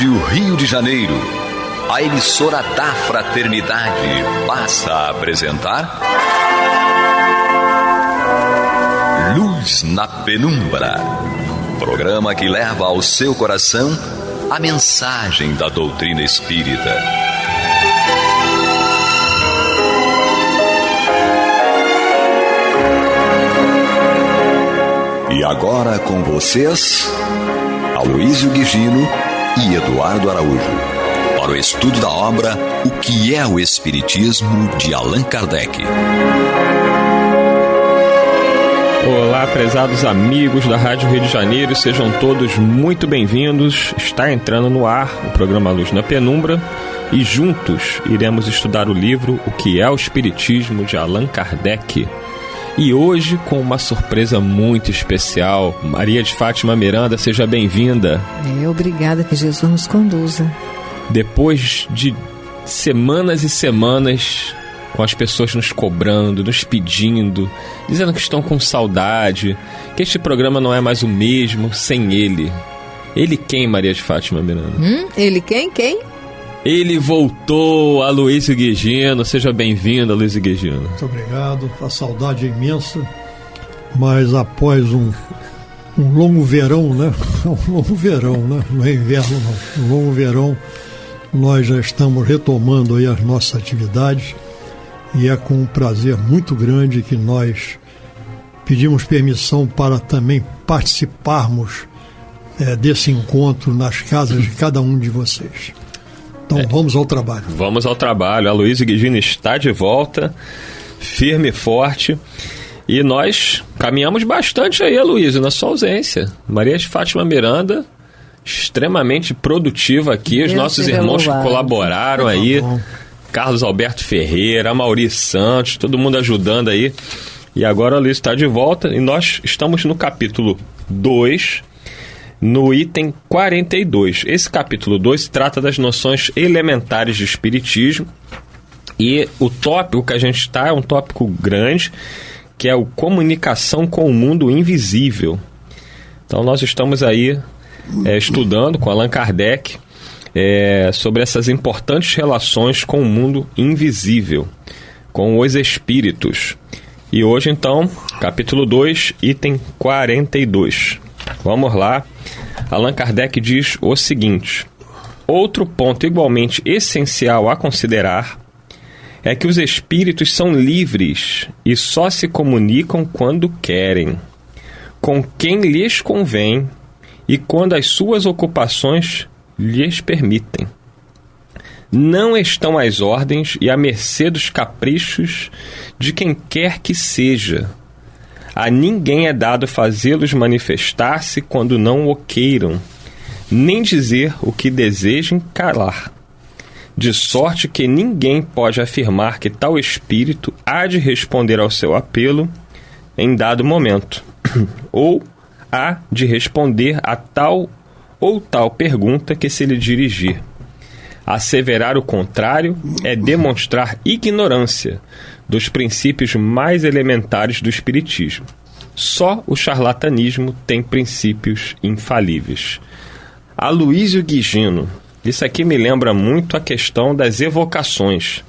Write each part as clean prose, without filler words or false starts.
Rádio Rio de Janeiro, a emissora da Fraternidade, passa a apresentar Luz na Penumbra, programa que leva ao seu coração a mensagem da doutrina espírita. E agora com vocês, Aloísio Guigino e Eduardo Araújo, para o estudo da obra O que é o Espiritismo, de Allan Kardec. Olá, prezados amigos da Rádio Rio de Janeiro, sejam todos muito bem-vindos. Está entrando no ar o programa Luz na Penumbra e juntos iremos estudar o livro O que é o Espiritismo, de Allan Kardec. E hoje com uma surpresa muito especial. Maria de Fátima Miranda, seja bem-vinda. Obrigada, que Jesus nos conduza. Depois de semanas e semanas com as pessoas nos cobrando, nos pedindo, dizendo que estão com saudade, que este programa não é mais o mesmo sem ele. Ele quem, Maria de Fátima Miranda? Ele quem? Ele voltou, Aloísio Guigino. Seja bem-vindo, Aloísio Guigino. Muito obrigado. A saudade é imensa, mas após um longo verão, né? Um longo verão, né? Não é inverno, não. Um longo verão, nós já estamos retomando aí as nossas atividades e é com um prazer muito grande que nós pedimos permissão para também participarmos desse encontro nas casas de cada um de vocês. Então vamos ao trabalho. Vamos ao trabalho. A Aloísio Guigino está de volta, firme e forte. E nós caminhamos bastante aí, Aloísio, na sua ausência. Maria de Fátima Miranda, extremamente produtiva aqui. Os nossos irmãos que colaboraram aí. Carlos Alberto Ferreira, Mauri Santos, todo mundo ajudando aí. E agora a Aloísio está de volta e nós estamos no capítulo 2, no item 42. Esse capítulo 2 trata das noções elementares de espiritismo e o tópico que a gente está é um tópico grande, que é a comunicação com o mundo invisível. Então nós estamos aí estudando com Allan Kardec sobre essas importantes relações com o mundo invisível, com os espíritos. E hoje então, capítulo 2, item 42. Vamos lá. Allan Kardec diz o seguinte: outro ponto igualmente essencial a considerar é que os espíritos são livres e só se comunicam quando querem, com quem lhes convém e quando as suas ocupações lhes permitem. Não estão às ordens e à mercê dos caprichos de quem quer que seja. A ninguém é dado fazê-los manifestar-se quando não o queiram, nem dizer o que desejem calar. De sorte que ninguém pode afirmar que tal espírito há de responder ao seu apelo em dado momento, ou há de responder a tal ou tal pergunta que se lhe dirigir. Asseverar o contrário é demonstrar ignorância dos princípios mais elementares do espiritismo. Só o charlatanismo tem princípios infalíveis. Aloísio Guigino, isso aqui me lembra muito a questão das evocações.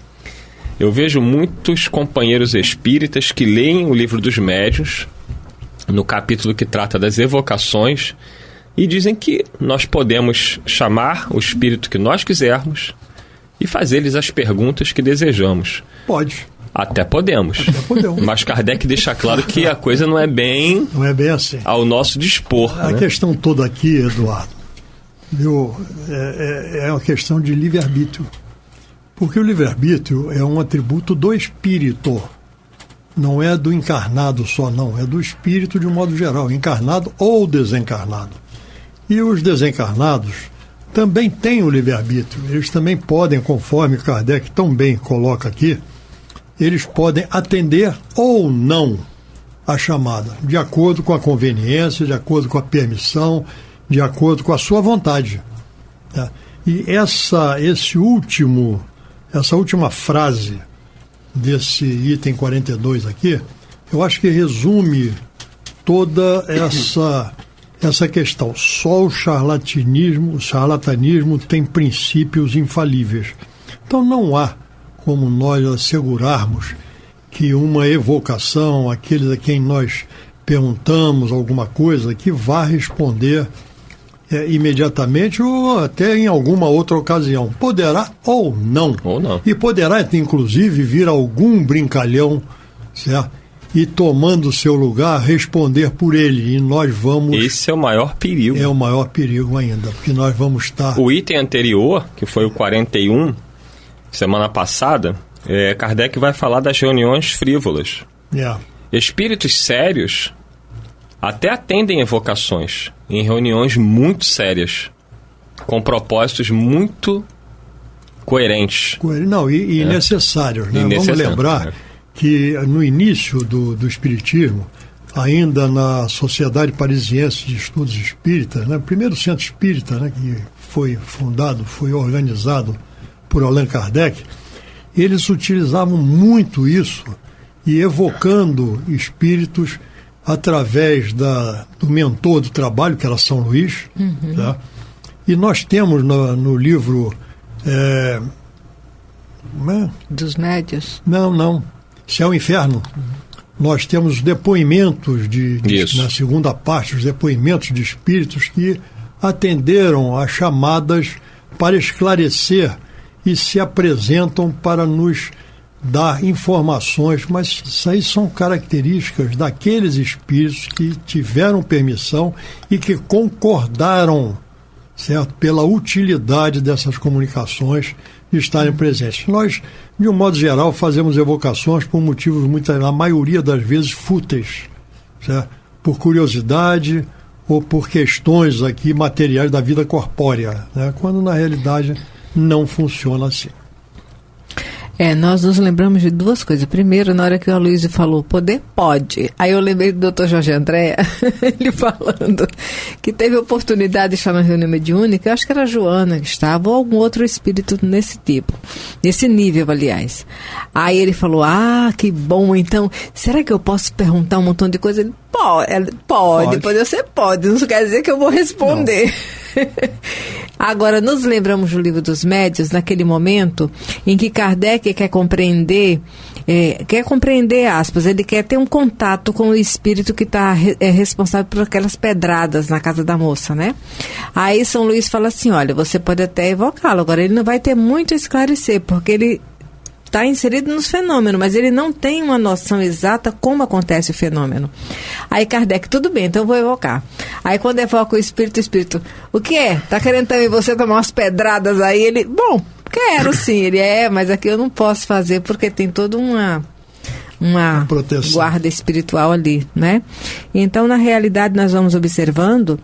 Eu vejo muitos companheiros espíritas que leem o livro dos médiuns, no capítulo que trata das evocações, e dizem que nós podemos chamar o espírito que nós quisermos e fazer-lhes as perguntas que desejamos. Pode. Até podemos. Mas Kardec deixa claro que a coisa não é bem assim ao nosso dispor. A questão toda aqui, Eduardo, é uma questão de livre-arbítrio. Porque o livre-arbítrio é um atributo do espírito. Não é do encarnado só, não. É do espírito de um modo geral, encarnado ou desencarnado. E os desencarnados também têm o livre-arbítrio. Eles também podem, conforme Kardec tão bem coloca aqui, eles podem atender ou não a chamada, de acordo com a conveniência, de acordo com a permissão, de acordo com a sua vontade. E essa última frase desse item 42 aqui, eu acho que resume toda essa questão. Só o charlatanismo tem princípios infalíveis. Então não há como nós assegurarmos que uma evocação, aqueles a quem nós perguntamos alguma coisa, que vá responder imediatamente ou até em alguma outra ocasião. Poderá ou não. Ou não. E poderá, inclusive, vir algum brincalhão, certo? E tomando o seu lugar, responder por ele. E nós vamos... Esse é o maior perigo. É o maior perigo ainda, porque nós vamos estar... O item anterior, que foi o 41, semana passada, Kardec vai falar das reuniões frívolas. Espíritos sérios até atendem evocações em reuniões muito sérias, com propósitos muito coerentes. Não, e necessários. Né? Vamos lembrar que no início do Espiritismo, ainda na Sociedade Parisiense de Estudos Espíritas, né, o primeiro centro espírita, né, que foi fundado, foi organizado por Allan Kardec, eles utilizavam muito isso e evocando espíritos através do mentor do trabalho, que era São Luís. Tá? E nós temos no livro... Dos médios? Não. Céu e Inferno. Nós temos depoimentos na segunda parte, os depoimentos de espíritos que atenderam a chamadas para esclarecer e se apresentam para nos dar informações, mas isso aí são características daqueles espíritos que tiveram permissão e que concordaram, certo, pela utilidade dessas comunicações de estarem presentes. Nós, de um modo geral, fazemos evocações por motivos, na maioria das vezes, fúteis, certo? Por curiosidade ou por questões aqui materiais da vida corpórea, né? Quando na realidade não funciona assim. Nós nos lembramos de duas coisas. Primeiro, na hora que o Aloysio falou, poder pode. Aí eu lembrei do Dr. Jorge André, ele falando que teve oportunidade de estar na reunião mediúnica, eu acho que era a Joana que estava, ou algum outro espírito nesse tipo, nesse nível, aliás. Aí ele falou, que bom, então, será que eu posso perguntar um montão de coisa? Ele, pode. Poder você pode, não quer dizer que eu vou responder. Agora, nos lembramos do Livro dos Médios, naquele momento em que Kardec quer compreender, aspas, ele quer ter um contato com o espírito que está responsável por aquelas pedradas na casa da moça, né? Aí São Luís fala assim, olha, você pode até evocá-lo, agora ele não vai ter muito a esclarecer, porque ele está inserido nos fenômenos, mas ele não tem uma noção exata como acontece o fenômeno. Aí Kardec, tudo bem, então eu vou evocar. Aí quando evoca o espírito, o que é? Tá querendo também você tomar umas pedradas aí? Ele, bom, quero sim. Ele, mas aqui eu não posso fazer porque tem toda uma guarda espiritual ali, né? Então, na realidade, nós vamos observando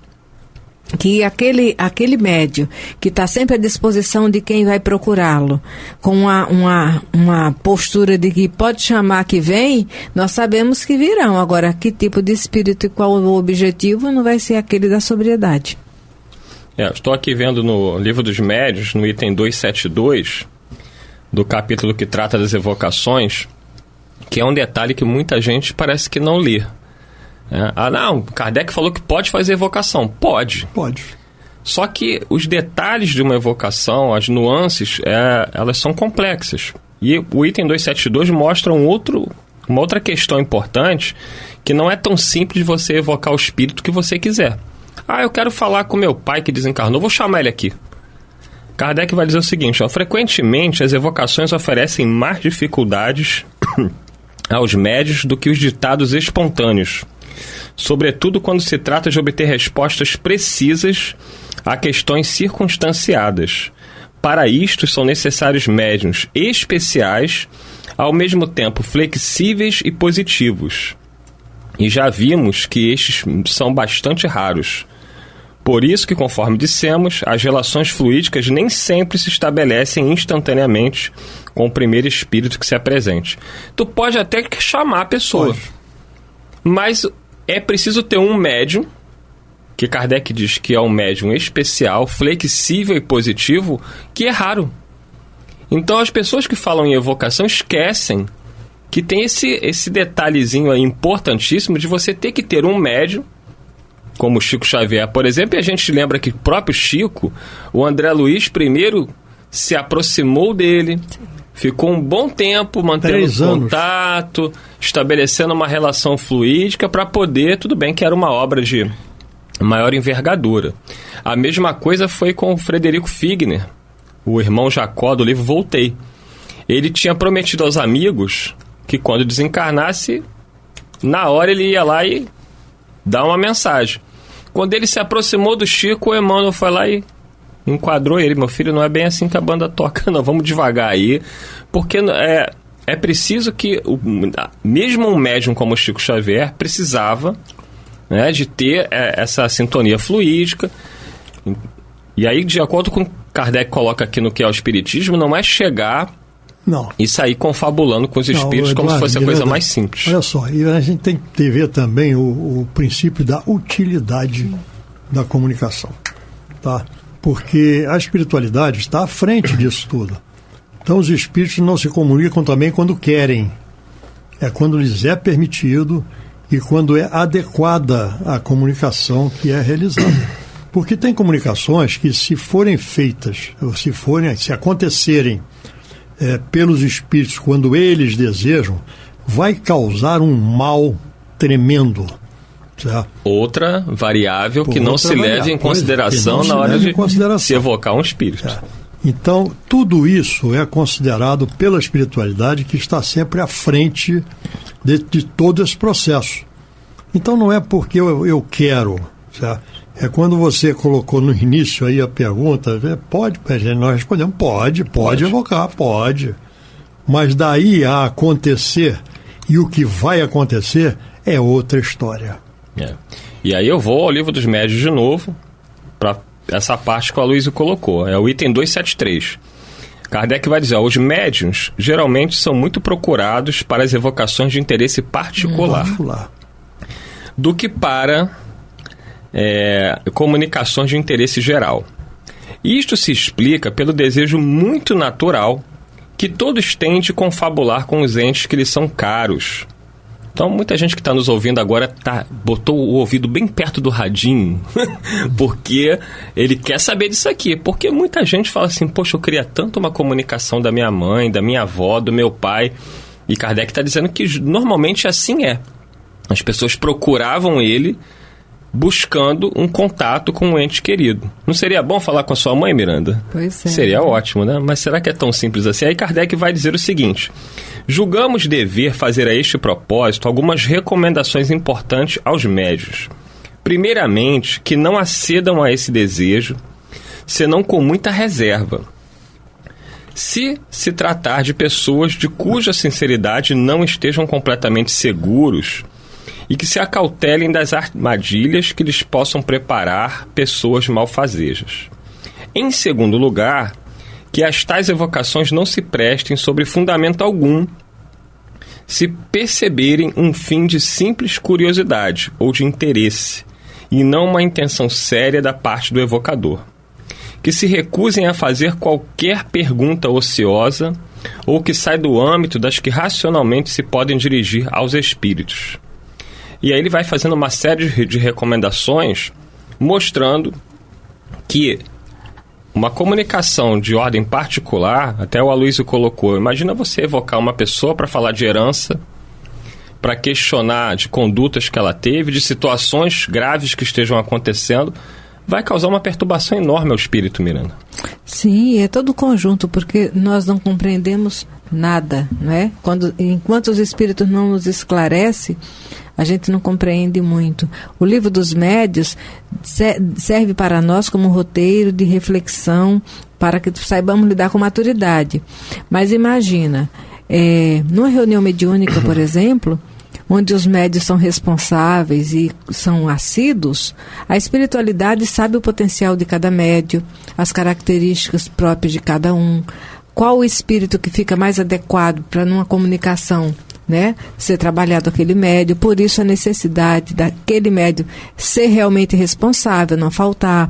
que aquele médio que está sempre à disposição de quem vai procurá-lo, com uma postura de que pode chamar que vem, nós sabemos que virão. Agora, que tipo de espírito e qual o objetivo não vai ser aquele da sobriedade. Estou aqui vendo no Livro dos Médios, no item 272, do capítulo que trata das evocações, que é um detalhe que muita gente parece que não lê. Não, Kardec falou que pode fazer evocação. Pode. Só que os detalhes de uma evocação, as nuances, elas são complexas. E o item 272 mostra uma outra questão importante, que não é tão simples de você evocar o espírito que você quiser. Eu quero falar com meu pai que desencarnou, vou chamar ele aqui. Kardec vai dizer o seguinte, frequentemente as evocações oferecem mais dificuldades aos médios do que os ditados espontâneos, sobretudo quando se trata de obter respostas precisas a questões circunstanciadas. Para isto, são necessários médiuns especiais, ao mesmo tempo flexíveis e positivos. E já vimos que estes são bastante raros. Por isso que, conforme dissemos, as relações fluídicas nem sempre se estabelecem instantaneamente com o primeiro espírito que se apresente. Tu pode até chamar a pessoa, mas é preciso ter um médium, que Kardec diz que é um médium especial, flexível e positivo, que é raro. Então as pessoas que falam em evocação esquecem que tem esse detalhezinho aí importantíssimo de você ter que ter um médium como Chico Xavier, por exemplo, e a gente lembra que o próprio Chico, o André Luiz primeiro se aproximou dele, ficou um bom tempo mantendo contato, estabelecendo uma relação fluídica para poder, tudo bem que era uma obra de maior envergadura. A mesma coisa foi com o Frederico Figner, o irmão Jacó do livro Voltei. Ele tinha prometido aos amigos que quando desencarnasse, na hora ele ia lá e dar uma mensagem. Quando ele se aproximou do Chico, o Emmanuel foi lá e enquadrou ele. Meu filho, não é bem assim que a banda toca, não. Vamos devagar aí. Porque é preciso que, mesmo um médium como o Chico Xavier, precisava, né, de ter essa sintonia fluídica. E aí, de acordo com o Kardec coloca aqui no que é o espiritismo, não é chegar e sair confabulando com os espíritos, Eduardo, como se fosse a coisa mais simples. Olha só, e a gente tem que ver também o princípio da utilidade da comunicação, tá? Porque a espiritualidade está à frente disso tudo. Então os espíritos não se comunicam também quando querem. É quando lhes é permitido e quando é adequada a comunicação que é realizada. Porque tem comunicações que, se forem feitas, ou se acontecerem pelos espíritos quando eles desejam, vai causar um mal tremendo. Certo? Outra variável que não se leva em consideração na hora de se evocar um espírito. Então, tudo isso é considerado pela espiritualidade que está sempre à frente de todo esse processo. Então, não é porque eu quero, certo? É quando você colocou no início aí a pergunta, pode, nós respondemos, pode evocar, pode. Mas daí a acontecer, e o que vai acontecer, é outra história. E aí eu vou ao Livro dos Médiuns de novo, para essa parte que o Aloysio colocou, é o item 273. Kardec vai dizer, os médiuns geralmente são muito procurados para as evocações de interesse particular. Do que para comunicações de interesse geral. Isto se explica pelo desejo muito natural que todos têm de confabular com os entes que lhes são caros. Então, muita gente que está nos ouvindo agora botou o ouvido bem perto do radinho, porque ele quer saber disso aqui. Porque muita gente fala assim, poxa, eu queria tanto uma comunicação da minha mãe, da minha avó, do meu pai. E Kardec está dizendo que normalmente assim é. As pessoas procuravam ele buscando um contato com um ente querido. Não seria bom falar com a sua mãe, Miranda? Pois é. Seria ótimo, né? Mas será que é tão simples assim? Aí Kardec vai dizer o seguinte: julgamos dever fazer a este propósito algumas recomendações importantes aos médiuns. Primeiramente, que não acedam a esse desejo, senão com muita reserva. Se tratar de pessoas de cuja sinceridade não estejam completamente seguros, e que se acautelem das armadilhas que lhes possam preparar pessoas malfazejas. Em segundo lugar, que as tais evocações não se prestem sobre fundamento algum, se perceberem um fim de simples curiosidade ou de interesse, e não uma intenção séria da parte do evocador. Que se recusem a fazer qualquer pergunta ociosa ou que sai do âmbito das que racionalmente se podem dirigir aos espíritos. E aí ele vai fazendo uma série de recomendações mostrando que uma comunicação de ordem particular, até o Aloysio colocou, imagina você evocar uma pessoa para falar de herança, para questionar de condutas que ela teve, de situações graves que estejam acontecendo, vai causar uma perturbação enorme ao espírito, Miranda. Sim, é todo o conjunto, porque nós não compreendemos nada, né? Enquanto os espíritos não nos esclarecem, a gente não compreende muito. O Livro dos Médiuns serve para nós como um roteiro de reflexão para que saibamos lidar com maturidade. Mas imagina, numa reunião mediúnica, por exemplo, onde os médiuns são responsáveis e são assíduos, a espiritualidade sabe o potencial de cada médium, as características próprias de cada um, qual o espírito que fica mais adequado para numa comunicação, né, ser trabalhado aquele médium. Por isso a necessidade daquele médium ser realmente responsável, não faltar.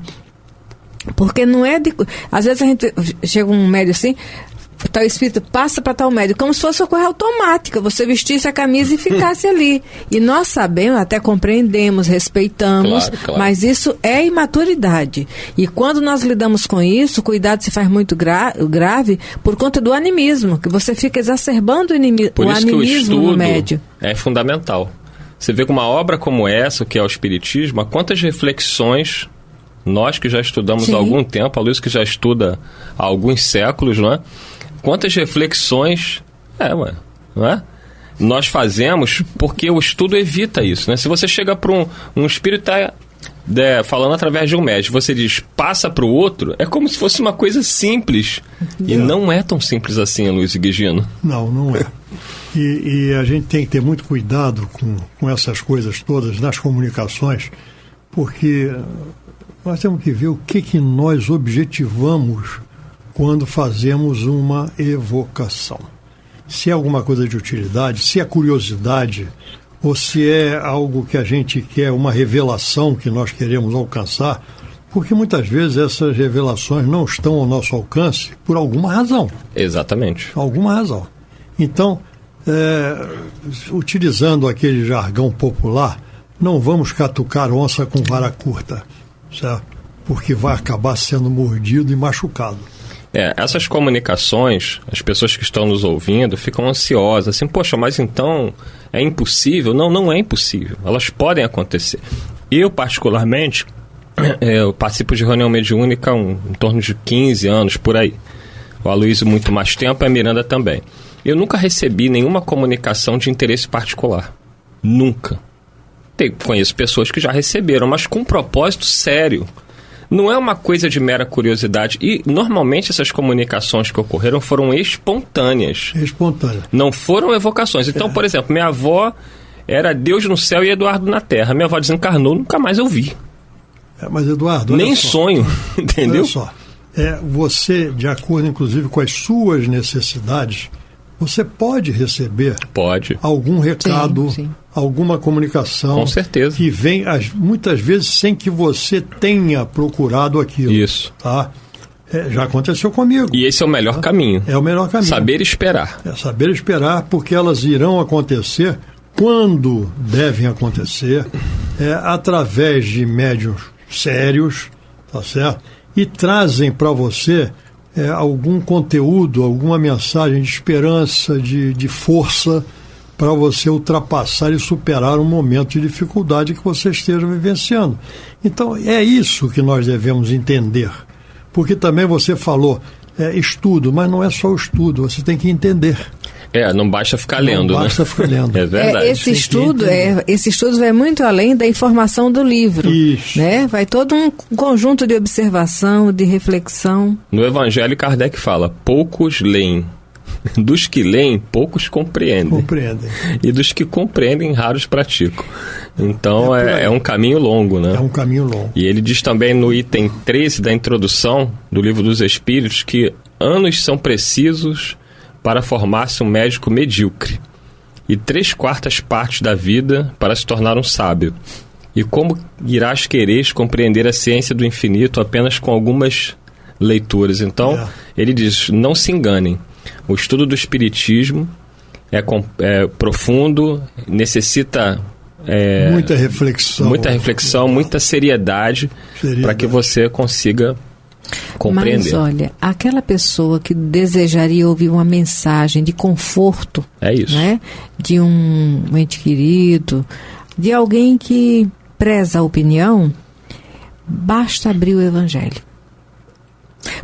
Porque não é de... Às vezes a gente chega um médium assim, tal espírito passa para tal médium, como se fosse uma coisa automática, você vestisse a camisa e ficasse ali. E nós sabemos, até compreendemos, respeitamos, claro. mas isso é imaturidade. E quando nós lidamos com isso, o cuidado se faz muito grave por conta do animismo, que você fica exacerbando o animismo no médium. É fundamental. Você vê que uma obra como essa, que é o Espiritismo, há quantas reflexões, nós que já estudamos há algum tempo, a Luísa que já estuda há alguns séculos, não é? Quantas reflexões não é? Nós fazemos porque o estudo evita isso, né? Se você chega para um espírito falando através de um médium, você diz, passa para o outro, é como se fosse uma coisa simples. E não é tão simples assim, Luiz e Gigino. Não é. E a gente tem que ter muito cuidado com essas coisas todas nas comunicações, porque nós temos que ver o que nós objetivamos quando fazemos uma evocação. Se é alguma coisa de utilidade, se é curiosidade, ou se é algo que a gente quer, uma revelação que nós queremos alcançar, porque muitas vezes essas revelações não estão ao nosso alcance por alguma razão. Exatamente. Alguma razão. Então, utilizando aquele jargão popular, não vamos catucar onça com vara curta, certo? Porque vai acabar sendo mordido e machucado. Essas comunicações, as pessoas que estão nos ouvindo ficam ansiosas, assim, poxa, mas então é impossível? Não é impossível, elas podem acontecer. Eu, particularmente, eu participo de reunião mediúnica em torno de 15 anos, por aí. O Aloysio muito mais tempo, a Miranda também. Eu nunca recebi nenhuma comunicação de interesse particular. Nunca. Conheço pessoas que já receberam, mas com um propósito sério. Não é uma coisa de mera curiosidade. E, normalmente, essas comunicações que ocorreram foram espontâneas. Não foram evocações. Então, por exemplo, minha avó era Deus no céu e Eduardo na terra. Minha avó desencarnou, nunca mais eu vi. Mas, Eduardo, nem sonho, entendeu? Olha só. Você, de acordo, inclusive, com as suas necessidades, você pode receber algum recado, sim. Alguma comunicação, com certeza, que vem muitas vezes sem que você tenha procurado aquilo. Isso. Tá? Já aconteceu comigo. E esse é o melhor caminho. É o melhor caminho. Saber esperar. Saber esperar, porque elas irão acontecer quando devem acontecer, através de médiuns sérios, tá certo? E trazem para você algum conteúdo, alguma mensagem de esperança, de força, para você ultrapassar e superar um momento de dificuldade que você esteja vivenciando. Então, é isso que nós devemos entender. Porque também você falou, estudo, mas não é só o estudo, você tem que entender. Não basta ficar lendo, não basta ficar lendo. É verdade. Esse estudo vai muito além da informação do livro. Isso. Né? Vai todo um conjunto de observação, de reflexão. No Evangelho, Kardec fala, poucos leem. Dos que leem, poucos compreendem. E dos que compreendem, raros praticam. Então, é um caminho longo, né? É um caminho longo. E ele diz também no item 13 da introdução do Livro dos Espíritos que anos são precisos para formar-se um médico medíocre e 3/4 partes da vida para se tornar um sábio. E como irás querer compreender a ciência do infinito apenas com algumas leituras? Então, ele diz, não se enganem. O estudo do Espiritismo é profundo, necessita muita reflexão, muita seriedade. Para que você consiga compreender. Mas olha, aquela pessoa que desejaria ouvir uma mensagem de conforto, né, de um ente querido, de alguém que preza a opinião, basta abrir o Evangelho.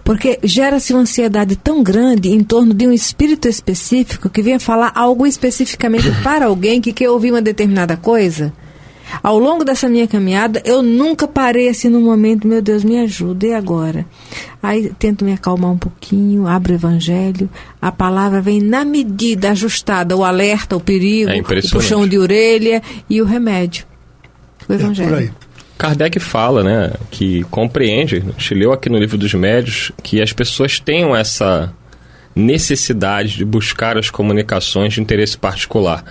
Porque gera-se uma ansiedade tão grande em torno de um espírito específico que venha falar algo especificamente para alguém que quer ouvir uma determinada coisa. Ao longo dessa minha caminhada, eu nunca parei assim no momento, meu Deus, me ajuda, e agora? Aí tento me acalmar um pouquinho, abro o Evangelho, a palavra vem na medida ajustada, o alerta, o perigo, o puxão de orelha e o remédio. O Evangelho. Por aí. Kardec fala, né, que compreende, a gente leu aqui no Livro dos Médiuns, que as pessoas tenham essa necessidade de buscar as comunicações de interesse particular.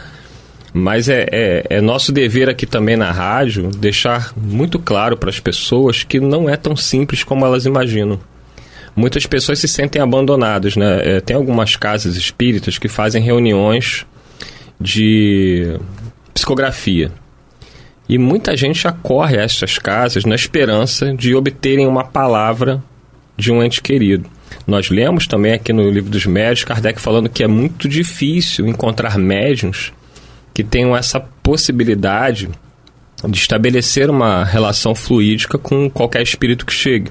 Mas é nosso dever aqui também na rádio deixar muito claro para as pessoas que não é tão simples como elas imaginam. muitas pessoas se sentem abandonadas, né? Tem algumas casas espíritas que fazem reuniões de psicografia. E muita gente acorre a essas casas na esperança de obterem uma palavra de um ente querido. Nós lemos também aqui no Livro dos Médiuns, Kardec falando que é muito difícil encontrar médiuns que tenham essa possibilidade de estabelecer uma relação fluídica com qualquer espírito que chegue.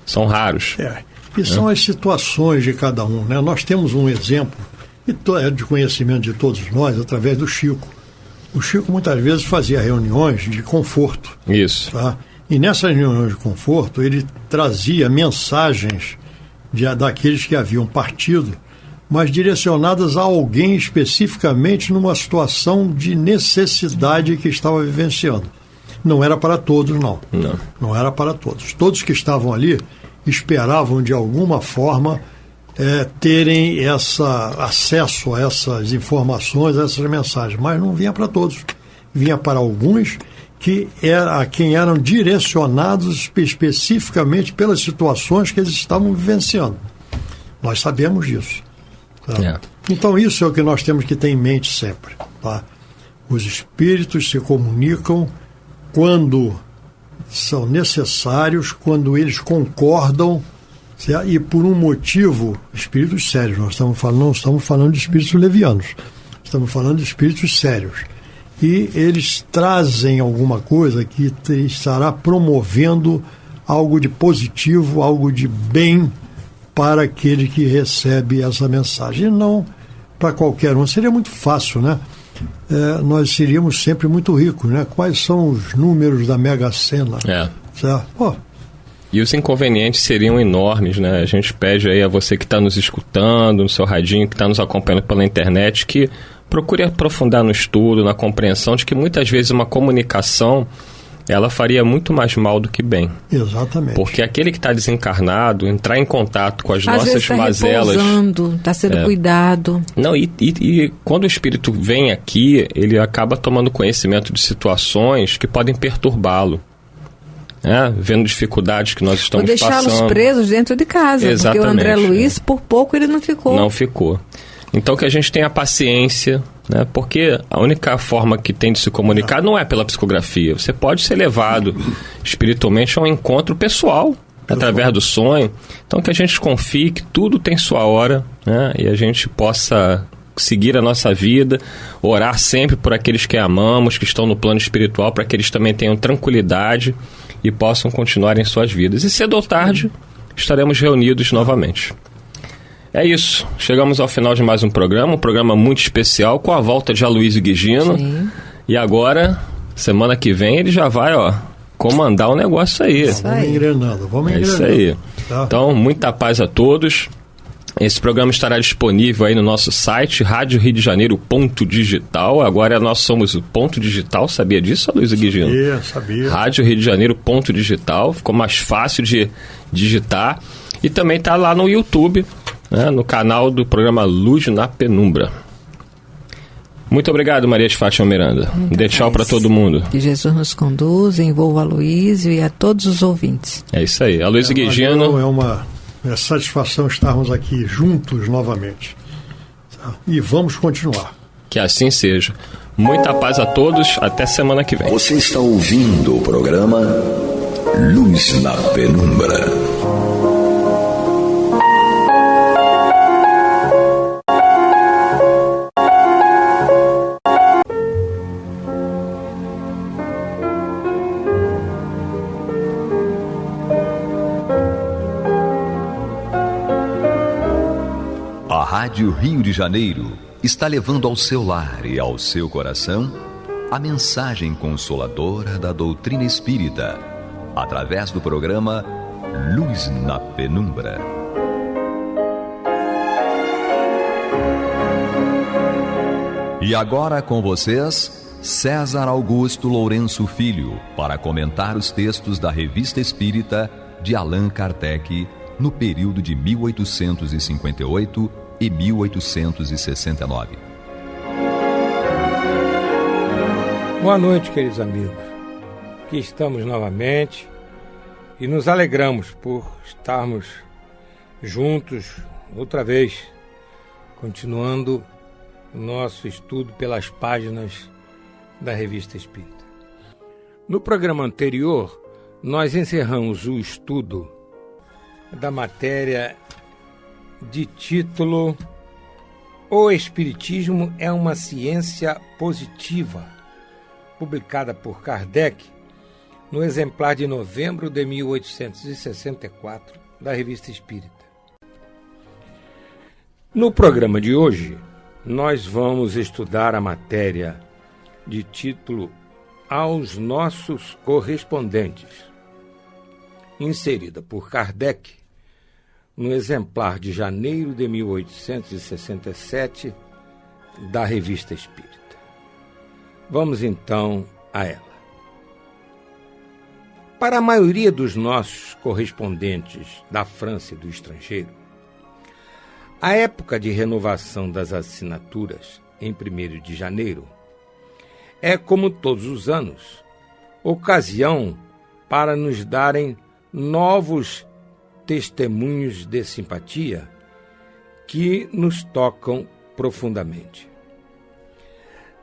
São raros. E são as situações de cada um, né? Nós temos um exemplo, e é de conhecimento de todos nós, através do Chico. O Chico muitas vezes fazia reuniões de conforto. Isso. Tá? E nessas reuniões de conforto, ele trazia mensagens daqueles que haviam partido, mas direcionadas a alguém especificamente numa situação de necessidade que estava vivenciando. Não era para todos, não. Não era para todos. Todos que estavam ali esperavam, de alguma forma, terem acesso a essas informações, a essas mensagens, mas não vinha para todos. Vinha para alguns a quem eram direcionados especificamente pelas situações que eles estavam vivenciando. Nós sabemos disso. Tá? Então isso é o que nós temos que ter em mente sempre. Tá? Os espíritos se comunicam quando são necessários, quando eles concordam, certo? E por um motivo, espíritos sérios. Não estamos falando de espíritos levianos, estamos falando de espíritos sérios. E eles trazem alguma coisa que estará promovendo algo de positivo, algo de bem para aquele que recebe essa mensagem. E não para qualquer um. Seria muito fácil, né? Nós seríamos sempre muito ricos, né? Quais são os números da Mega Sena? Certo? E os inconvenientes seriam enormes, né? A gente pede aí a você que está nos escutando, no seu radinho, que está nos acompanhando pela internet, que procure aprofundar no estudo, na compreensão de que muitas vezes uma comunicação ela faria muito mais mal do que bem. Exatamente. Porque aquele que está desencarnado, entrar em contato com as nossas mazelas... Está sendo cuidado. Não, e quando o espírito vem aqui, ele acaba tomando conhecimento de situações que podem perturbá-lo. Vendo dificuldades que nós estamos passando. Ou deixá-los presos dentro de casa. Exatamente, porque o André Luiz, por pouco, ele não ficou. Não ficou. Então que a gente tenha paciência, né? Porque a única forma que tem de se comunicar não é pela psicografia. Você pode ser levado espiritualmente a um encontro pessoal, através do sonho. Então que a gente confie que tudo tem sua hora, né? E a gente possa seguir a nossa vida, orar sempre por aqueles que amamos, que estão no plano espiritual, para que eles também tenham tranquilidade e possam continuar em suas vidas. E cedo ou tarde estaremos reunidos novamente. É isso, chegamos ao final de mais um programa muito especial, com a volta de Aloysio Guigino. Sim. E agora, semana que vem, ele já vai, comandar o negócio aí. Vamos engrenando. É isso aí. Tá. Então, muita paz a todos. Esse programa estará disponível aí no nosso site, Rádio Rio de Janeiro .digital. Agora nós somos o ponto digital, sabia disso, Aloysio Guigino? Sabia. Rádio Rio de Janeiro .digital, ficou mais fácil de digitar. E também está lá no YouTube, né, no canal do programa Luz na Penumbra. Muito obrigado, Maria de Fátima Miranda. Dê tchau para todo mundo. Que Jesus nos conduza, envolva a Aloysio e a todos os ouvintes. É isso aí. Aloysio Guigino. É uma satisfação estarmos aqui juntos novamente. E vamos continuar. Que assim seja. Muita paz a todos. Até semana que vem. Você está ouvindo o programa Luz na Penumbra. A Rádio Rio de Janeiro está levando ao seu lar e ao seu coração a mensagem consoladora da doutrina espírita, através do programa Luz na Penumbra. E agora com vocês, César Augusto Lourenço Filho, para comentar os textos da Revista Espírita de Allan Kardec, no período de 1858 e 1869. Boa noite, queridos amigos. Aqui estamos novamente e nos alegramos por estarmos juntos, outra vez, continuando o nosso estudo pelas páginas da Revista Espírita. No programa anterior, nós encerramos o estudo da matéria de título O Espiritismo é uma Ciência Positiva, publicada por Kardec no exemplar de novembro de 1864 da Revista Espírita. No programa de hoje, nós vamos estudar a matéria de título Aos Nossos Correspondentes, inserida por Kardec no exemplar de janeiro de 1867 da Revista Espírita. Vamos então a ela. Para a maioria dos nossos correspondentes da França e do estrangeiro, a época de renovação das assinaturas, em 1º de janeiro, é, como todos os anos, ocasião para nos darem novos testemunhos de simpatia que nos tocam profundamente.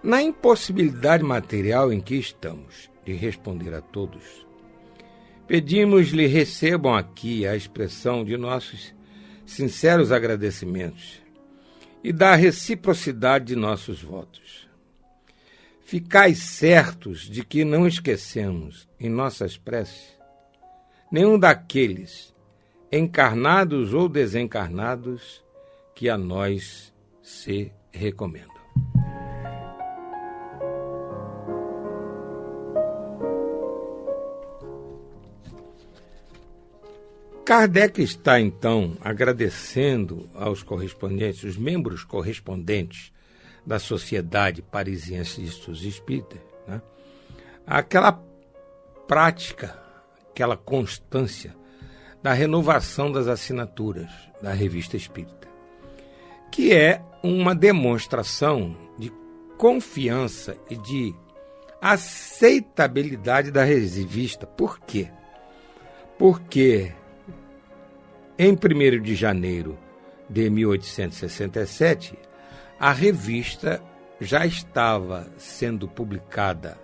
Na impossibilidade material em que estamos de responder a todos, pedimos-lhe recebam aqui a expressão de nossos sinceros agradecimentos e da reciprocidade de nossos votos. Ficais certos de que não esquecemos em nossas preces nenhum daqueles, encarnados ou desencarnados, que a nós se recomendam. Kardec está, então, agradecendo aos correspondentes, os membros correspondentes da Sociedade Parisiense de Estudos Espíritas, né? Aquela prática, aquela constância da renovação das assinaturas da Revista Espírita, que é uma demonstração de confiança e de aceitabilidade da revista. Por quê? Porque em 1º de janeiro de 1867, a revista já estava sendo publicada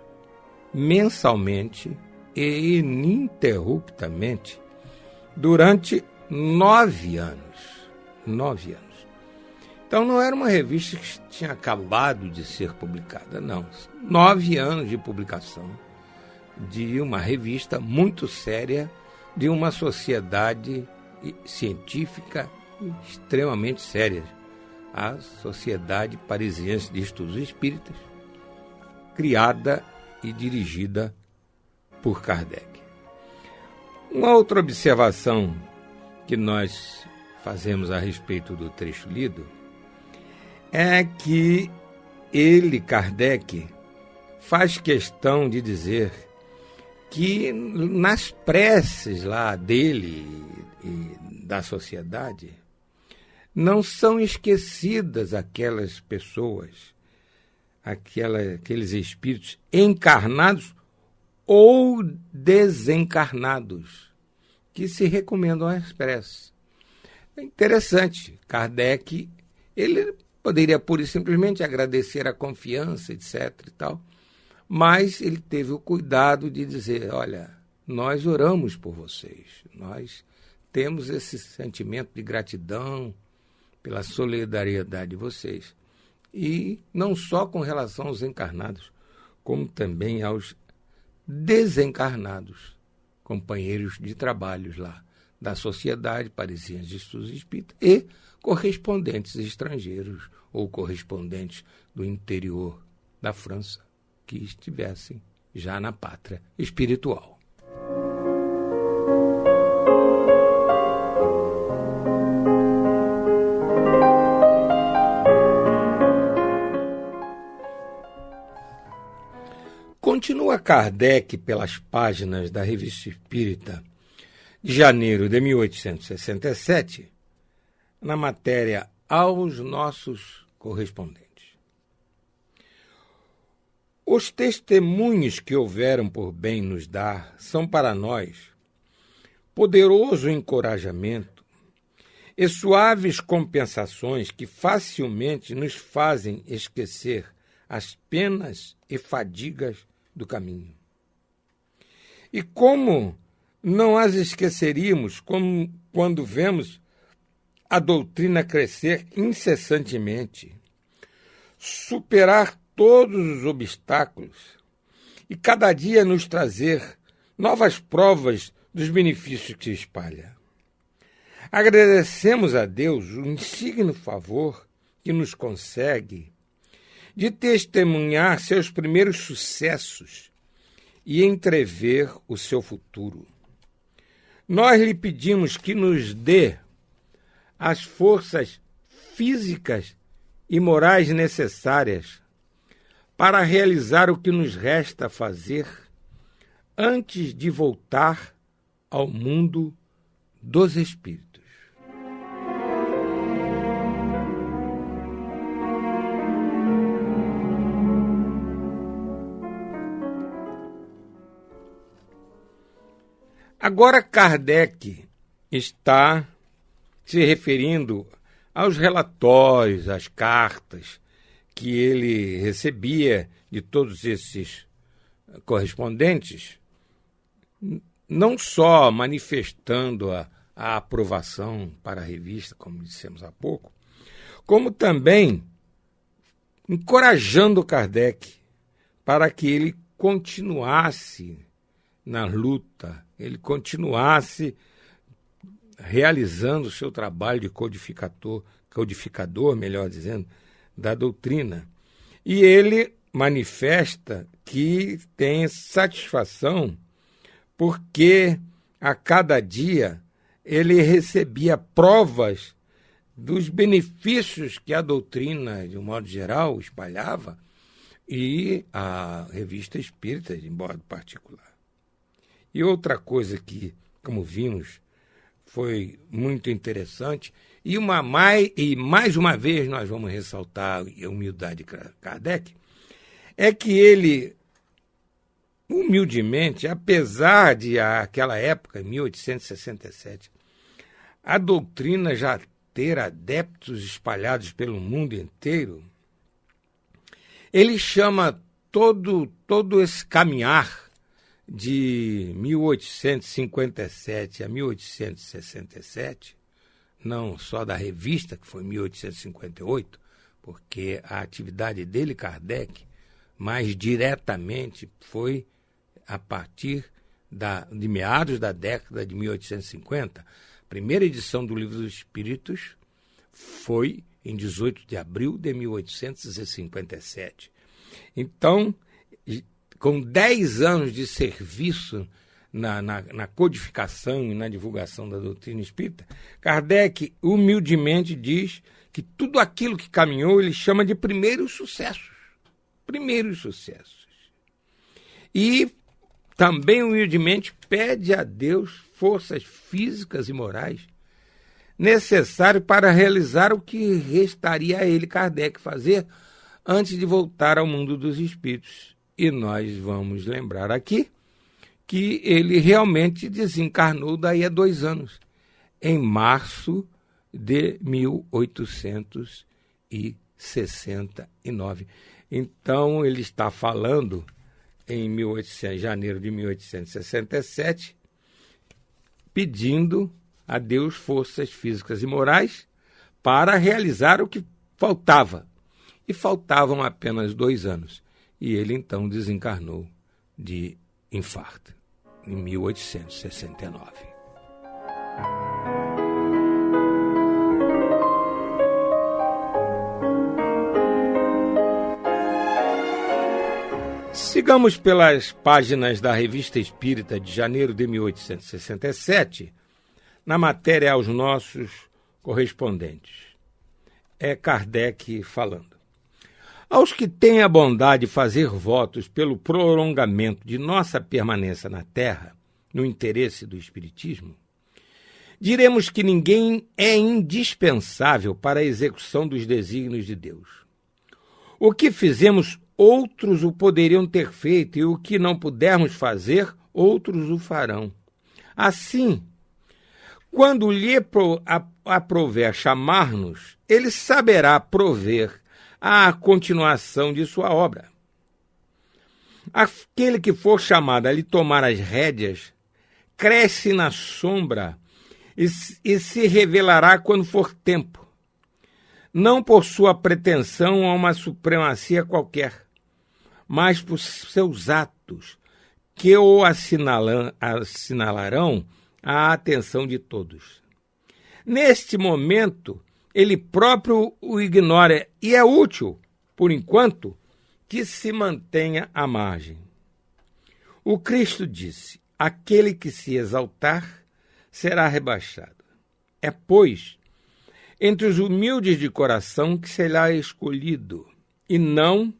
mensalmente e ininterruptamente durante 9 anos. 9 anos. Então não era uma revista que tinha acabado de ser publicada, não. 9 anos de publicação de uma revista muito séria, de uma sociedade científica extremamente séria, a Sociedade Parisiense de Estudos Espíritas, criada e dirigida por Kardec. Uma outra observação que nós fazemos a respeito do trecho lido é que ele, Kardec, faz questão de dizer que nas preces lá dele e da sociedade não são esquecidas aquelas pessoas, aqueles espíritos encarnados ou desencarnados que se recomendam às preces. É interessante, Kardec, ele poderia pura e simplesmente agradecer a confiança, etc. e tal, mas ele teve o cuidado de dizer, olha, nós oramos por vocês, nós temos esse sentimento de gratidão pela solidariedade de vocês. E não só com relação aos encarnados, como também aos desencarnados, companheiros de trabalhos lá da Sociedade Parisiense de Estudos Espíritas e correspondentes estrangeiros ou correspondentes do interior da França que estivessem já na pátria espiritual. Continua Kardec pelas páginas da Revista Espírita de janeiro de 1867, na matéria Aos Nossos Correspondentes. Os testemunhos que houveram por bem nos dar são para nós poderoso encorajamento e suaves compensações que facilmente nos fazem esquecer as penas e fadigas do caminho. E como não as esqueceríamos quando vemos a doutrina crescer incessantemente, superar todos os obstáculos e cada dia nos trazer novas provas dos benefícios que se espalha. Agradecemos a Deus o insigne favor que nos consegue de testemunhar seus primeiros sucessos e entrever o seu futuro. Nós lhe pedimos que nos dê as forças físicas e morais necessárias para realizar o que nos resta fazer antes de voltar ao mundo dos espíritos. Agora Kardec está se referindo aos relatórios, às cartas que ele recebia de todos esses correspondentes, não só manifestando a aprovação para a revista, como dissemos há pouco, como também encorajando Kardec para que ele continuasse na luta, ele continuasse realizando o seu trabalho de codificador, melhor dizendo, da doutrina. E ele manifesta que tem satisfação porque a cada dia ele recebia provas dos benefícios que a doutrina, de um modo geral, espalhava e a revista espírita, de modo particular. E outra coisa que, como vimos, foi muito interessante, e mais uma vez nós vamos ressaltar a humildade de Kardec, é que ele, humildemente, apesar de aquela época, 1867, a doutrina já ter adeptos espalhados pelo mundo inteiro, ele chama todo esse caminhar de 1857 a 1867, não só da revista, que foi 1858, porque a atividade dele, Kardec, mais diretamente foi a partir de meados da década de 1850. A primeira edição do Livro dos Espíritos foi em 18 de abril de 1857. Então, com 10 anos de serviço na codificação e na divulgação da doutrina espírita, Kardec humildemente diz que tudo aquilo que caminhou ele chama de primeiros sucessos. Primeiros sucessos. E também humildemente pede a Deus forças físicas e morais necessárias para realizar o que restaria a ele, Kardec, fazer antes de voltar ao mundo dos espíritos. E nós vamos lembrar aqui que ele realmente desencarnou daí a 2 anos, em março de 1869. Então, ele está falando em janeiro de 1867, pedindo a Deus forças físicas e morais para realizar o que faltava. E faltavam apenas 2 anos. E ele, então, desencarnou de infarto, em 1869. Sigamos pelas páginas da Revista Espírita de janeiro de 1867, na matéria aos nossos correspondentes. É Kardec falando. Aos que têm a bondade de fazer votos pelo prolongamento de nossa permanência na Terra, no interesse do Espiritismo, diremos que ninguém é indispensável para a execução dos desígnios de Deus. O que fizemos, outros o poderiam ter feito, e o que não pudermos fazer, outros o farão. Assim, quando lhe aprouver chamar-nos, ele saberá prover a continuação de sua obra. Aquele que for chamado a lhe tomar as rédeas, cresce na sombra e se revelará quando for tempo, não por sua pretensão a uma supremacia qualquer, mas por seus atos, que o assinalarão a atenção de todos. Neste momento, ele próprio o ignora e é útil, por enquanto, que se mantenha à margem. O Cristo disse: aquele que se exaltar será rebaixado. É, pois, entre os humildes de coração que será escolhido, e não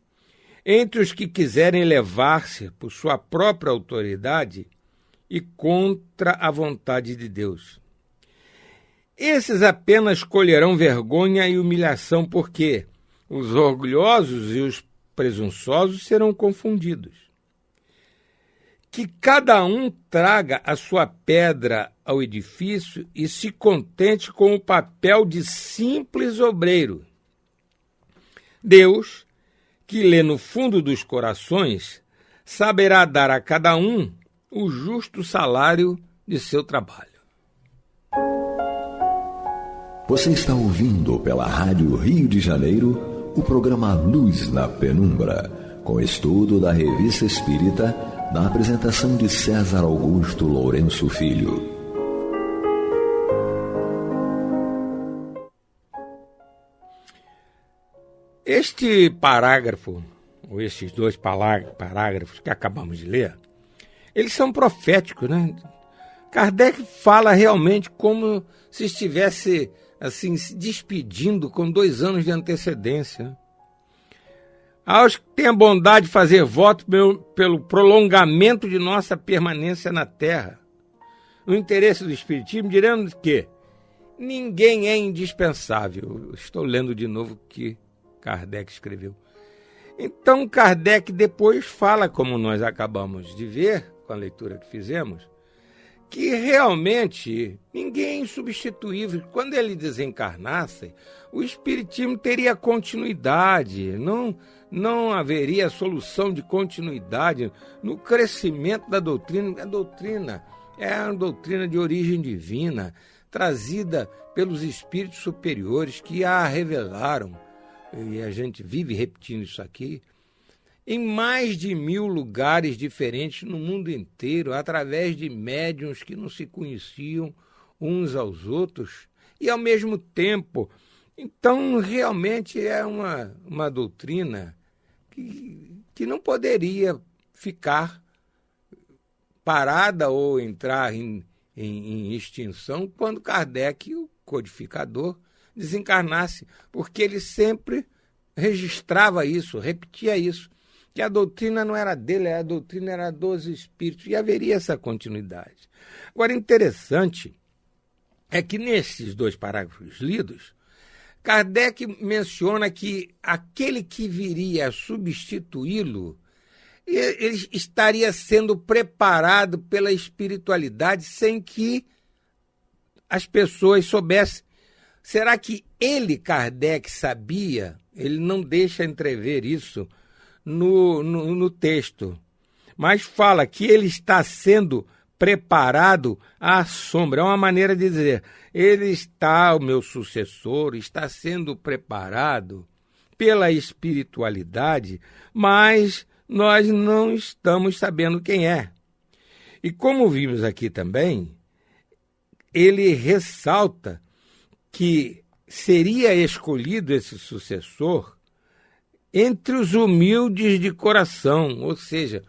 entre os que quiserem elevar-se por sua própria autoridade e contra a vontade de Deus. Esses apenas colherão vergonha e humilhação, porque os orgulhosos e os presunçosos serão confundidos. Que cada um traga a sua pedra ao edifício e se contente com o papel de simples obreiro. Deus, que lê no fundo dos corações, saberá dar a cada um o justo salário de seu trabalho. Você está ouvindo pela Rádio Rio de Janeiro o programa Luz na Penumbra, com estudo da Revista Espírita, na apresentação de César Augusto Lourenço Filho. Este parágrafo, ou estes dois parágrafos que acabamos de ler, eles são proféticos, né? Kardec fala realmente como se estivesse assim se despedindo com 2 anos de antecedência. Aos que têm a bondade de fazer voto pelo prolongamento de nossa permanência na Terra. No interesse do Espiritismo, diremos que ninguém é indispensável. Estou lendo de novo o que Kardec escreveu. Então, Kardec depois fala, como nós acabamos de ver, com a leitura que fizemos, que realmente ninguém é insubstituível. Quando ele desencarnasse, o Espiritismo teria continuidade, não haveria solução de continuidade no crescimento da doutrina. A doutrina é uma doutrina de origem divina, trazida pelos espíritos superiores que a revelaram, e a gente vive repetindo isso aqui, em mais de 1000 lugares diferentes no mundo inteiro, através de médiuns que não se conheciam uns aos outros, e ao mesmo tempo. Então, realmente é uma doutrina que não poderia ficar parada ou entrar em extinção quando Kardec, o codificador, desencarnasse, porque ele sempre registrava isso, repetia isso, que a doutrina não era dele, a doutrina era dos espíritos, e haveria essa continuidade. Agora, interessante é que nesses 2 parágrafos lidos, Kardec menciona que aquele que viria a substituí-lo, ele estaria sendo preparado pela espiritualidade sem que as pessoas soubessem. Será que ele, Kardec, sabia? Ele não deixa entrever isso no texto, mas fala que ele está sendo preparado à sombra. É uma maneira de dizer, o meu sucessor está sendo preparado pela espiritualidade, mas nós não estamos sabendo quem é. E como vimos aqui também, ele ressalta que seria escolhido esse sucessor entre os humildes de coração, ou seja,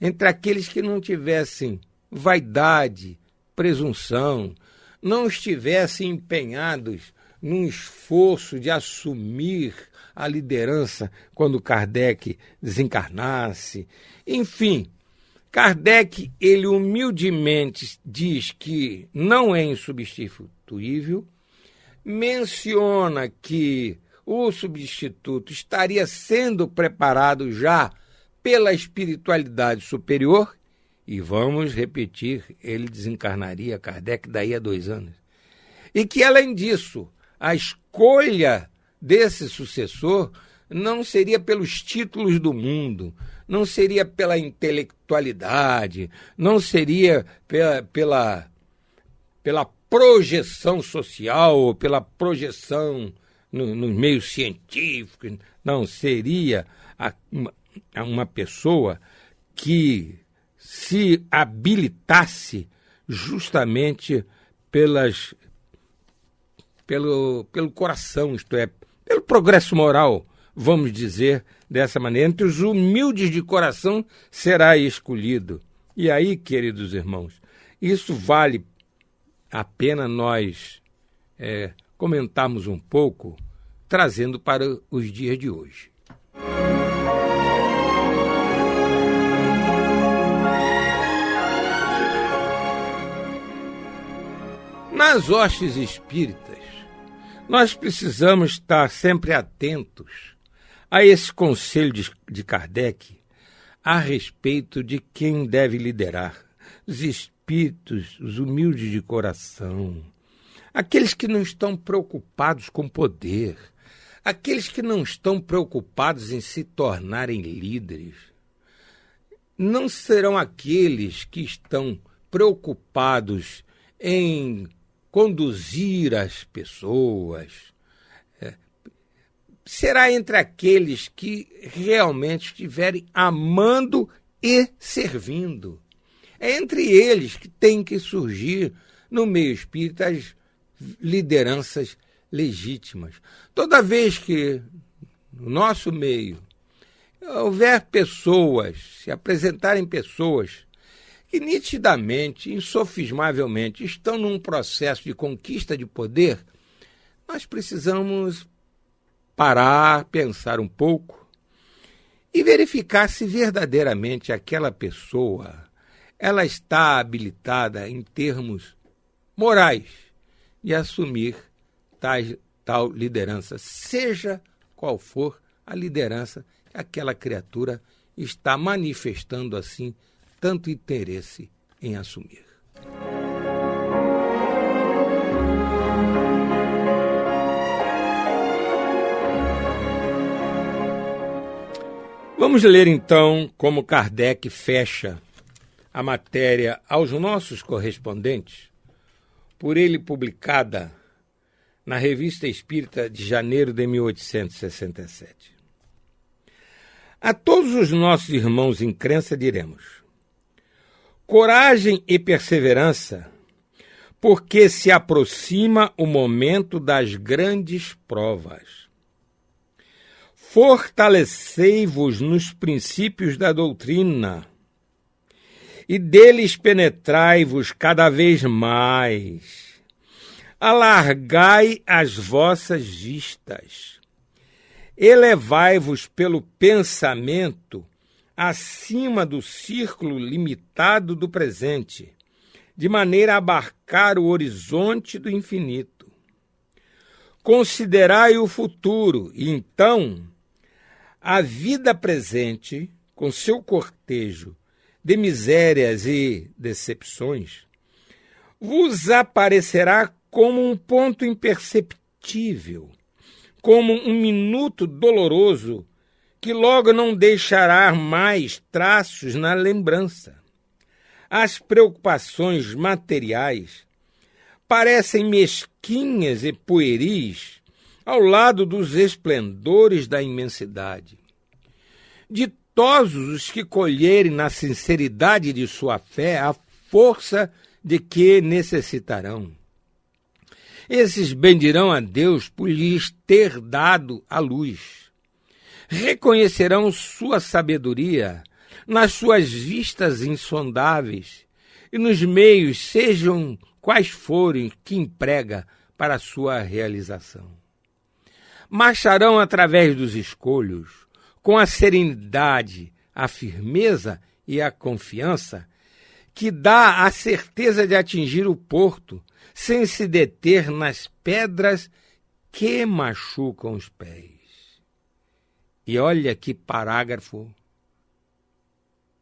entre aqueles que não tivessem vaidade, presunção, não estivessem empenhados num esforço de assumir a liderança quando Kardec desencarnasse. Enfim, Kardec, ele humildemente diz que não é insubstituível, menciona que o substituto estaria sendo preparado já pela espiritualidade superior, e vamos repetir, ele desencarnaria, Kardec, daí a 2 anos. E que, além disso, a escolha desse sucessor não seria pelos títulos do mundo, não seria pela intelectualidade, não seria pela projeção social, ou pela projeção nos meios científicos, não, seria uma pessoa que se habilitasse justamente pelo coração, isto é, pelo progresso moral, vamos dizer dessa maneira. Entre os humildes de coração será escolhido. E aí, queridos irmãos, isso vale a pena nós comentarmos um pouco, trazendo para os dias de hoje. Nas hostes espíritas, nós precisamos estar sempre atentos a esse conselho de Kardec a respeito de quem deve liderar. Os espíritos, os humildes de coração, aqueles que não estão preocupados com poder, aqueles que não estão preocupados em se tornarem líderes, não serão aqueles que estão preocupados em conduzir as pessoas. Será entre aqueles que realmente estiverem amando e servindo. É entre eles que tem que surgir no meio espírita as lideranças legítimas. Toda vez que no nosso meio houver pessoas, se apresentarem pessoas que nitidamente, insofismavelmente, estão num processo de conquista de poder, nós precisamos parar, pensar um pouco e verificar se verdadeiramente aquela pessoa ela está habilitada em termos morais de assumir tal liderança, seja qual for a liderança que aquela criatura está manifestando assim tanto interesse em assumir. Vamos ler então como Kardec fecha a matéria aos nossos correspondentes, por ele publicada na Revista Espírita de janeiro de 1867. A todos os nossos irmãos em crença diremos: coragem e perseverança, porque se aproxima o momento das grandes provas. Fortalecei-vos nos princípios da doutrina e deles penetrai-vos cada vez mais. Alargai as vossas vistas. Elevai-vos pelo pensamento acima do círculo limitado do presente, de maneira a abarcar o horizonte do infinito. Considerai o futuro e, então, a vida presente, com seu cortejo de misérias e decepções, vos aparecerá como um ponto imperceptível, como um minuto doloroso que logo não deixará mais traços na lembrança. As preocupações materiais parecem mesquinhas e pueris ao lado dos esplendores da imensidade. Ditosos os que colherem na sinceridade de sua fé a força de que necessitarão. Esses bendirão a Deus por lhes ter dado a luz. Reconhecerão sua sabedoria nas suas vistas insondáveis e nos meios, sejam quais forem, que emprega para a sua realização. Marcharão através dos escolhos, com a serenidade, a firmeza e a confiança que dá a certeza de atingir o porto, sem se deter nas pedras que machucam os pés. E olha que parágrafo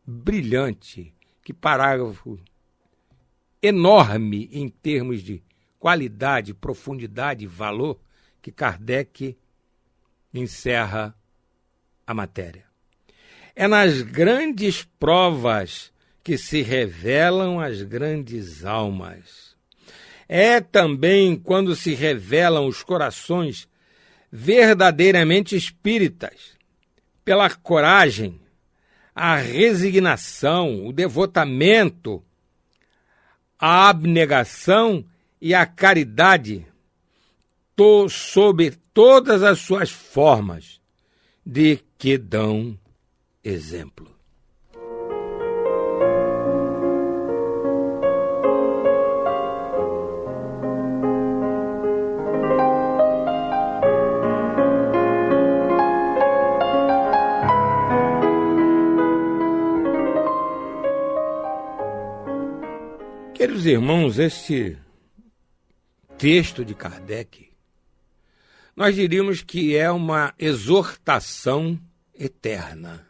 brilhante Que parágrafo enorme em termos de qualidade, profundidade e valor que Kardec encerra a matéria. É nas grandes provas que se revelam as grandes almas. É também quando se revelam os corações verdadeiramente espíritas, pela coragem, a resignação, o devotamento, a abnegação e a caridade, sob todas as suas formas, de que dão exemplo. Queridos irmãos, este texto de Kardec, nós diríamos que é uma exortação eterna.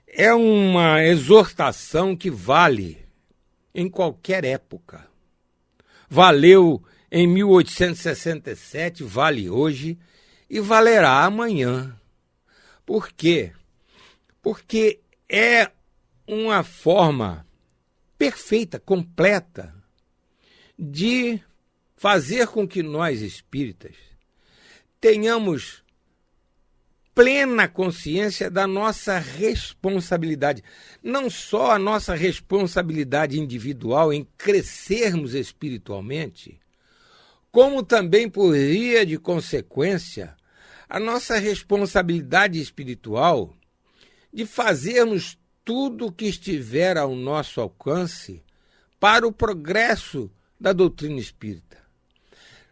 É uma exortação que vale em qualquer época. Valeu em 1867, vale hoje e valerá amanhã. Por quê? Porque é uma forma perfeita, completa, de fazer com que nós espíritas tenhamos plena consciência da nossa responsabilidade. Não só a nossa responsabilidade individual em crescermos espiritualmente, como também, por via de consequência, a nossa responsabilidade espiritual de fazermos tudo o que estiver ao nosso alcance para o progresso da doutrina espírita.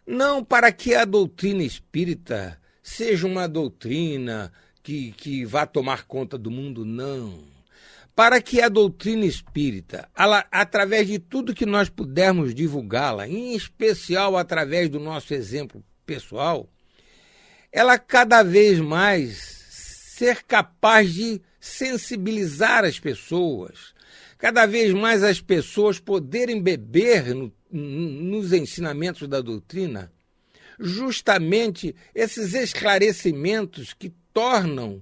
Não para que a doutrina espírita seja uma doutrina que vá tomar conta do mundo, não. Para que a doutrina espírita, ela, através de tudo que nós pudermos divulgá-la, em especial através do nosso exemplo pessoal, ela cada vez mais ser capaz de sensibilizar as pessoas, cada vez mais as pessoas poderem beber nos ensinamentos da doutrina justamente esses esclarecimentos que tornam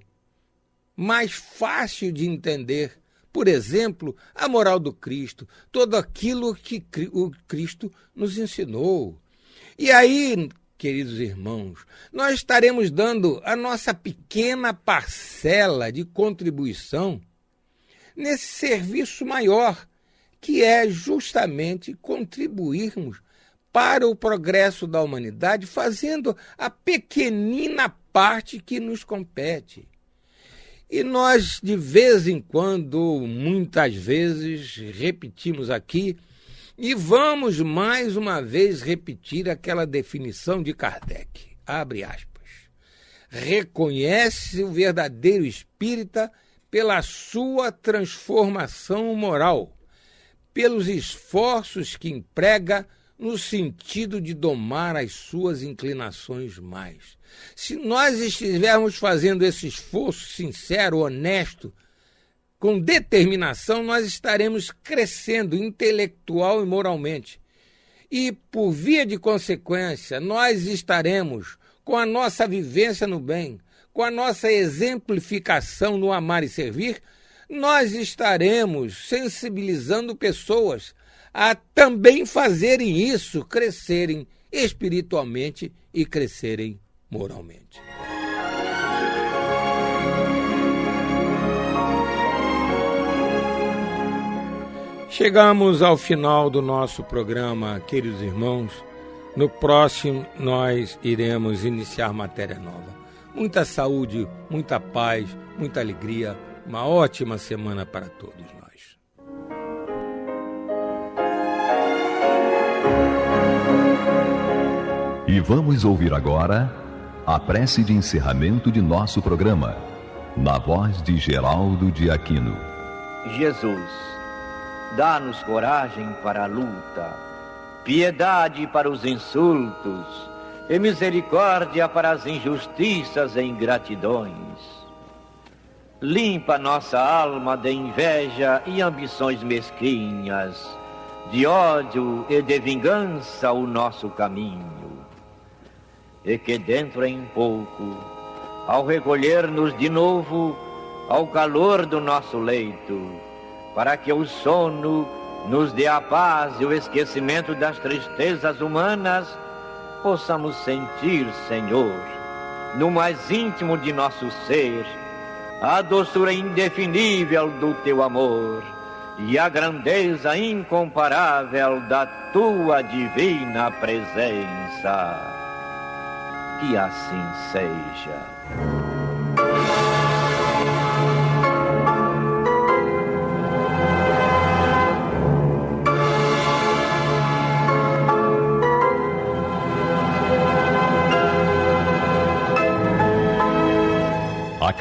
mais fácil de entender, por exemplo, a moral do Cristo, tudo aquilo que o Cristo nos ensinou. E aí, queridos irmãos, nós estaremos dando a nossa pequena parcela de contribuição nesse serviço maior, que é justamente contribuirmos para o progresso da humanidade, fazendo a pequenina parte que nos compete. E nós, de vez em quando, muitas vezes, repetimos aqui, e vamos mais uma vez repetir aquela definição de Kardec, abre aspas, reconhece o verdadeiro espírita pela sua transformação moral, pelos esforços que emprega no sentido de domar as suas inclinações mais. Se nós estivermos fazendo esse esforço sincero, honesto, com determinação, nós estaremos crescendo intelectual e moralmente. E, por via de consequência, nós estaremos, com a nossa vivência no bem, com a nossa exemplificação no amar e servir, nós estaremos sensibilizando pessoas a também fazerem isso, crescerem espiritualmente e crescerem moralmente. Chegamos ao final do nosso programa, queridos irmãos. No próximo, nós iremos iniciar matéria nova. Muita saúde, muita paz, muita alegria, uma ótima semana para todos nós. E vamos ouvir agora a prece de encerramento de nosso programa, na voz de Geraldo de Aquino. Jesus, dá-nos coragem para a luta, piedade para os insultos e misericórdia para as injustiças e ingratidões. limpa nossa alma de inveja e ambições mesquinhas, de ódio e de vingança o nosso caminho. E que dentro em pouco, ao recolher-nos de novo ao calor do nosso leito, para que o sono nos dê a paz e o esquecimento das tristezas humanas, possamos sentir, Senhor, no mais íntimo de nosso ser, a doçura indefinível do Teu amor e a grandeza incomparável da Tua divina presença. Que assim seja.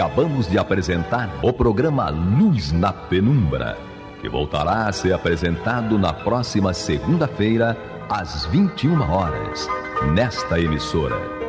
Acabamos de apresentar o programa Luz na Penumbra, que voltará a ser apresentado na próxima segunda-feira, às 21 horas, nesta emissora.